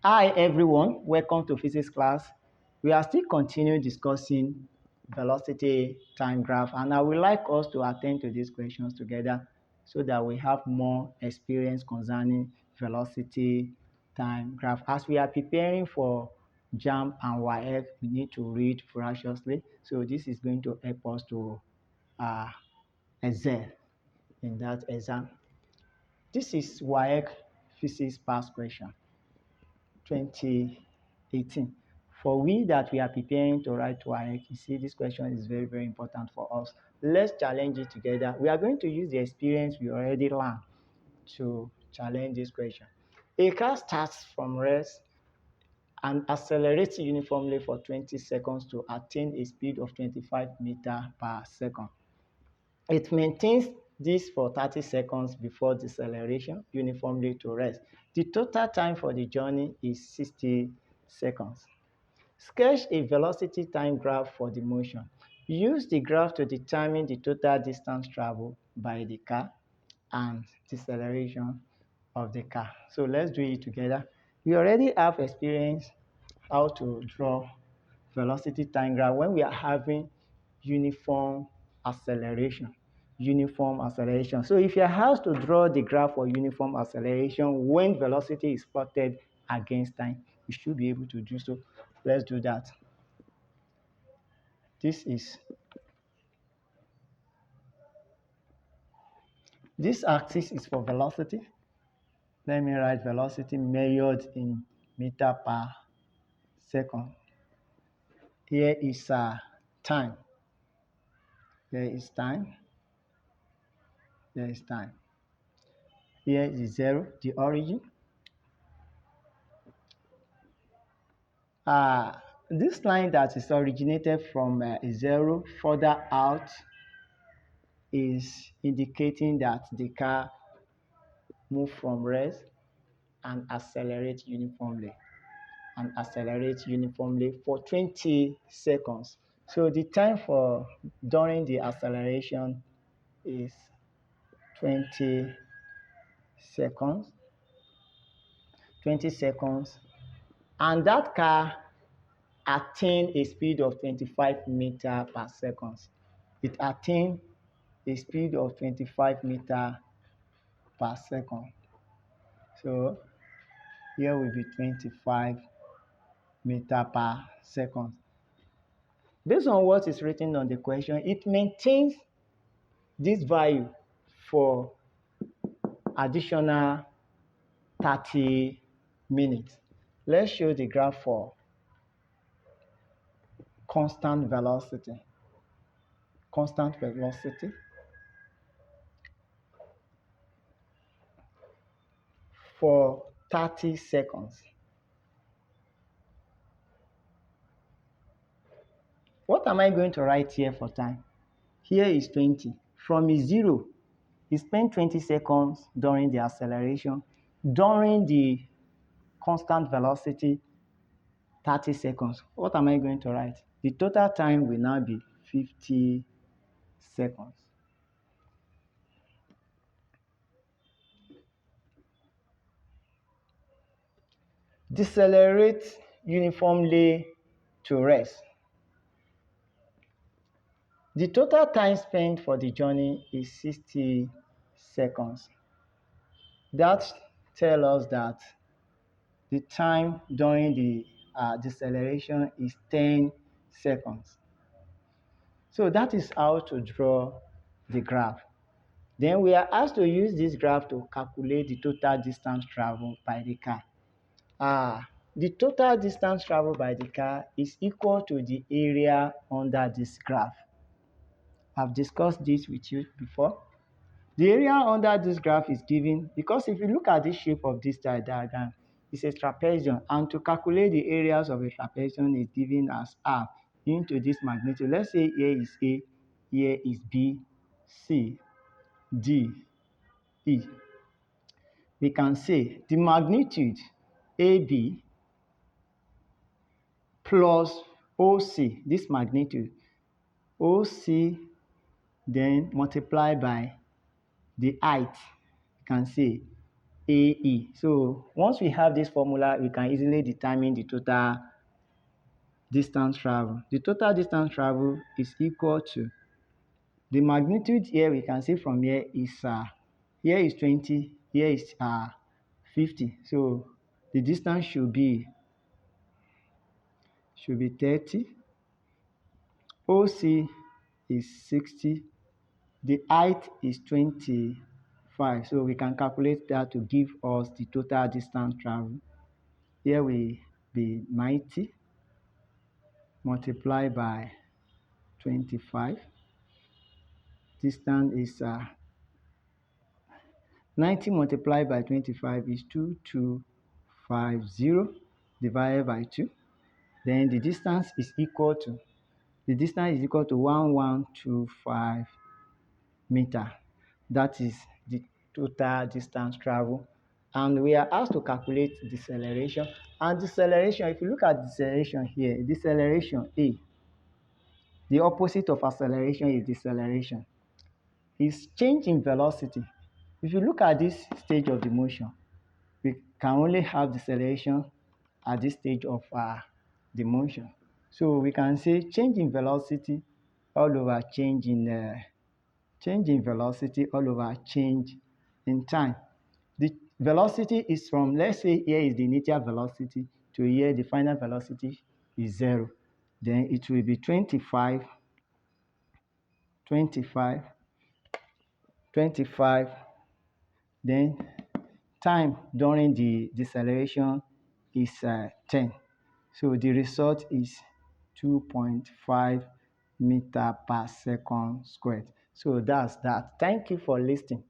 Hi everyone, welcome to physics class. We are still continuing discussing velocity time graph, and I would like us to attend to these questions together so that we have more experience concerning velocity time graph. As we are preparing for JAMB and Waec, we need to read voraciously. So this is going to help us to excel in that exam. This is Waec physics past question 2018. For we that we are preparing to write Waec, you see this question is very, very important for us. Let's challenge it together. We are going to use the experience we already learned to challenge this question. A car starts from rest and accelerates uniformly for 20 seconds to attain a speed of 25 meters per second. It maintains this for 30 seconds before deceleration uniformly to rest. The total time for the journey is 60 seconds. Sketch a velocity time graph for the motion. Use the graph to determine the total distance traveled by the car and deceleration of the car. So let's do it together. We already have experience how to draw velocity time graph when we are having uniform acceleration. So if you're asked to draw the graph for uniform acceleration when velocity is plotted against time, you should be able to do so. Let's do that. This axis is for velocity. Let me write velocity measured in meter per second. Here is time. There is time. There is time. Here is 0, the origin. This line that is originated from 0 further out is indicating that the car moves from rest and accelerates uniformly for 20 seconds. So the time for during the acceleration is 20 seconds. 20 seconds. And that car attained a speed of 25 meters per second. It attained a speed of 25 meters per second. So here will be 25 meters per second. Based on what is written on the question, it maintains this value for additional 30 minutes. Let's show the graph for constant velocity. Constant velocity for 30 seconds. What am I going to write here for time? Here is 20. From 0, you spend 20 seconds during the acceleration. During the constant velocity, 30 seconds. What am I going to write? The total time will now be 50 seconds. Decelerate uniformly to rest. The total time spent for the journey is 60 seconds. That tells us that the time during the deceleration is 10 seconds. So that is how to draw the graph. Then we are asked to use this graph to calculate the total distance traveled by the car. The total distance traveled by the car is equal to the area under this graph. I've discussed this with you before. The area under this graph is given because if you look at the shape of this diagram, it's a trapezium, and to calculate the areas of a trapezium is given as R into this magnitude. Let's say here is A, here is B, C, D, E. We can say the magnitude AB plus OC, this magnitude, OC then multiplied by the height, you can say AE. So once we have this formula, we can easily determine the total distance travel. The total distance travel is equal to the magnitude here. We can see from here is 20, here is 50. So the distance should be 30. OC is 60. The height is 25. So we can calculate that to give us the total distance travel. Here will be 90 multiplied by 25. Distance is 90 multiplied by 25 is 2250 divided by 2. Then the distance is equal to 1125 meter. That is the total distance travel. And we are asked to calculate deceleration. And deceleration, if you look at deceleration here, deceleration A, the opposite of acceleration is deceleration. Is change in velocity. If you look at this stage of the motion, we can only have deceleration at this stage of the motion. So we can say change in velocity all over change in velocity all over change in time. The velocity is from, let's say here is the initial velocity to here the final velocity is 0. Then it will be 25, 25, 25. Then time during the deceleration is 10. So the result is 2.5 meter per second squared. So that's that. Thank you for listening.